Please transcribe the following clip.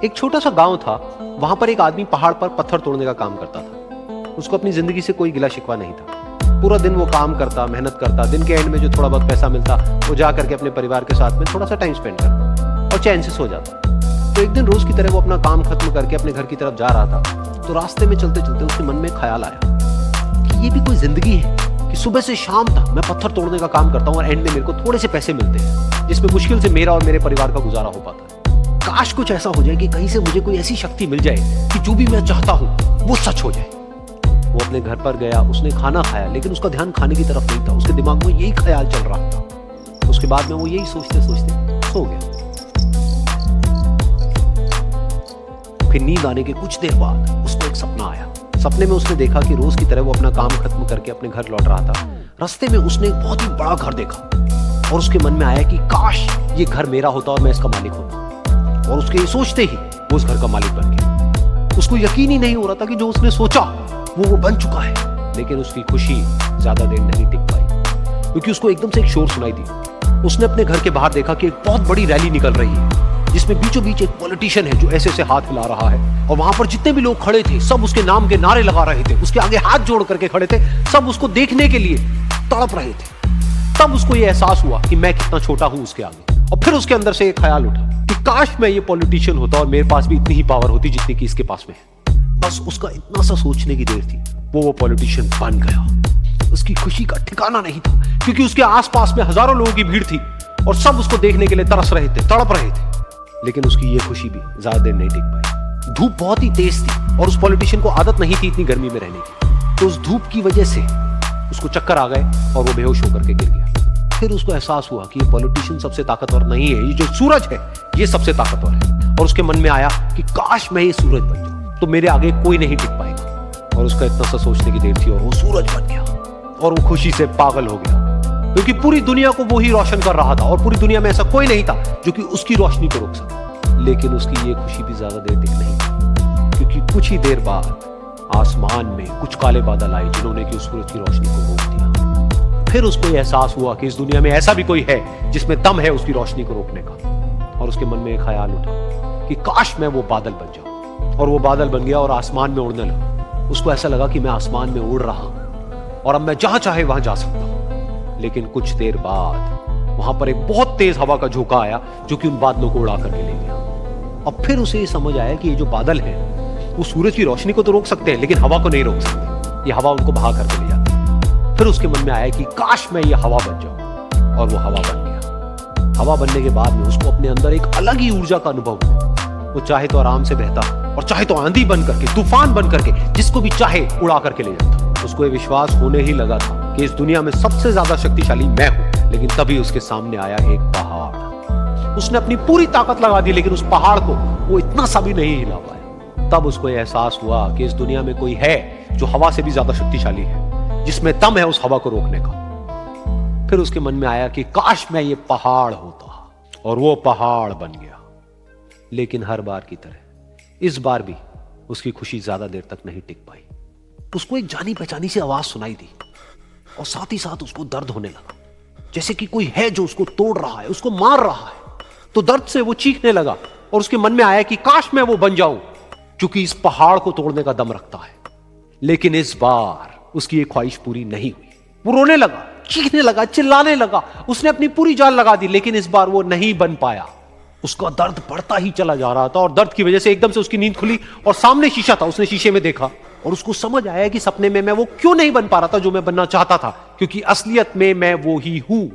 एक छोटा सा गांव था। वहां पर एक आदमी पहाड़ पर पत्थर तोड़ने का काम करता था। उसको अपनी जिंदगी से कोई गिला शिकवा नहीं था। पूरा दिन वो काम करता, मेहनत करता, दिन के एंड में जो थोड़ा बहुत पैसा मिलता वो जा करके अपने परिवार के साथ में थोड़ा सा टाइम स्पेंड करता और चैन से सो जाता। तो एक दिन रोज की तरह वो अपना काम खत्म करके अपने घर की तरफ जा रहा था। तो रास्ते में चलते चलते उसके मन में ख्याल आया कि ये भी कोई जिंदगी है कि सुबह से शाम तक मैं पत्थर तोड़ने का काम करता हूँ और एंड में मेरे को थोड़े से पैसे मिलते हैं जिसमें मुश्किल से मेरा और मेरे परिवार का गुजारा हो पाता है। काश कुछ ऐसा हो जाए कि कहीं से मुझे कोई ऐसी शक्ति मिल जाए कि जो भी मैं चाहता हूँ वो सच हो जाए। वो अपने घर पर गया, उसने खाना खाया, लेकिन उसका ध्यान खाने की तरफ नहीं था। उसके दिमाग में यही ख्याल चल रहा था। उसके बाद में वो यही सोचते सोचते सो गया। फिर नींद आने के कुछ देर बाद उसको एक सपना आया। सपने में उसने देखा कि रोज की तरह वो अपना काम खत्म करके अपने घर लौट रहा था। रास्ते में उसने एक बहुत ही बड़ा घर देखा और उसके मन में आया कि काश ये घर मेरा होता और मैं इसका मालिक होता। और उसके ये सोचते ही वो उस घर का मालिक बन गया। उसको यकीन ही नहीं हो रहा था कि जो उसने सोचा वो बन चुका है। लेकिन उसकी खुशी ज्यादा देर नहीं टिक पाई, क्योंकि उसको एकदम से एक शोर सुनाई दी। उसने अपने घर के बाहर देखा कि एक बहुत बड़ी रैली निकल रही है जिसमें बीचों बीच एक पॉलिटिशियन है जो ऐसे ऐसे हाथ हिला रहा है। और वहां पर जितने भी लोग खड़े थे सब उसके नाम के नारे लगा रहे थे। उसके आगे हाथ जोड़ करके खड़े थे, सब उसको देखने के लिए तड़प रहे थे। तब उसको यह एहसास हुआ कि मैं कितना छोटा हूं उसके आगे। और फिर उसके अंदर से एक ख्याल उठा कि काश मैं ये पॉलिटिशियन होता और मेरे पास भी इतनी ही पावर होती जितनी कि इसके पास में है। बस उसका इतना सा सोचने की देर थी, वो पॉलिटिशियन बन गया। उसकी खुशी का ठिकाना नहीं था, क्योंकि उसके आसपास में हजारों लोगों की भीड़ थी और सब उसको देखने के लिए तरस रहे थे, तड़प रहे थे। लेकिन उसकी ये खुशी भी ज्यादा देर नहीं टिक पाई। धूप बहुत ही तेज थी और उस पॉलिटिशियन को आदत नहीं थी इतनी गर्मी में रहने की। तो उस धूप की वजह से उसको चक्कर आ गए और वो बेहोश होकर के गिर गया। फिर उसको एहसास हुआ कि ये पॉलिटिशियन सबसे ताकतवर नहीं है, ये जो सूरज है ये सबसे ताकतवर है। और उसके मन में आया कि काश मैं ये सूरज बन जाऊं तो मेरे आगे कोई नहीं टिक पाएगा। और उसका इतना सा सोचने की देर थी और वो सूरज बन गया और वो खुशी से पागल हो गया, क्योंकि पूरी दुनिया को वो ही रोशन कर रहा था और पूरी दुनिया में ऐसा कोई नहीं था जो कि उसकी रोशनी को रोक सके। लेकिन उसकी ये खुशी भी ज्यादा देर तक नहीं थी, क्योंकि कुछ ही देर बाद आसमान में कुछ काले बादल आए जिन्होंने कि उस सूरज की रोशनी को रोक दिया। फिर उसको यह एहसास हुआ कि इस दुनिया में ऐसा भी कोई है जिसमें दम है उसकी रोशनी को रोकने का। और उसके मन में एक ख्याल उठा कि काश मैं वो बादल बन जाऊं। और वो बादल बन गया और आसमान में उड़ने लगा। उसको ऐसा लगा कि मैं आसमान में उड़ रहा हूं और अब मैं जहां चाहे वहां जा सकता हूं। लेकिन कुछ देर बाद वहां पर एक बहुत तेज हवा का झोंका आया जो कि उन बादलों को उड़ा करके ले गया। अब फिर उसे ये समझ आया कि ये जो बादल है वो सूरज की रोशनी को तो रोक सकते हैं लेकिन हवा को नहीं रोक सकते। ये हवा उनको बहा करके ले जाती है। फिर उसके मन में आया कि काश मैं ये हवा बन जाऊं, और वो हवा बन गया। हवा बनने के बाद में उसको अपने अंदर एक अलग ही ऊर्जा का अनुभव हुआ। वो चाहे तो आराम से बहता और चाहे तो आंधी बन करके, तूफान बन करके, जिसको भी चाहे उड़ा करके ले जाता। उसको ये विश्वास होने ही लगा था कि इस दुनिया में सबसे ज्यादा शक्तिशाली मैं हूं। लेकिन तभी उसके सामने आया एक पहाड़। उसने अपनी पूरी ताकत लगा दी लेकिन उस पहाड़ को वो इतना सा भी नहीं हिला पाया। तब उसको यह एहसास हुआ कि इस दुनिया में कोई है जो हवा से भी ज्यादा शक्तिशाली है, जिसमें दम है उस हवा को रोकने का। फिर उसके मन में आया कि काश मैं ये पहाड़ होता, और वो पहाड़ बन गया। लेकिन हर बार की तरह इस बार भी उसकी खुशी ज्यादा देर तक नहीं टिक पाई। उसको एक जानी पहचानी सी आवाज सुनाई दी और साथ ही साथ उसको दर्द होने लगा, जैसे कि कोई है जो उसको तोड़ रहा है, उसको मार रहा है। तो दर्द से वो चीखने लगा और उसके मन में आया कि काश मैं वो बन जाऊं क्योंकि इस पहाड़ को तोड़ने का दम रखता है। लेकिन इस बार उसकी ये ख्वाहिश पूरी नहीं हुई। वो रोने लगा, चीखने लगा, चिल्लाने लगा। उसने अपनी पूरी जान लगा दी लेकिन इस बार वो नहीं बन पाया। उसका दर्द बढ़ता ही चला जा रहा था और दर्द की वजह से एकदम से उसकी नींद खुली और सामने शीशा था। उसने शीशे में देखा और उसको समझ आया कि सपने में मैं वो क्यों नहीं बन पा रहा था जो मैं बनना चाहता था, क्योंकि असलियत में मैं वो ही हूं।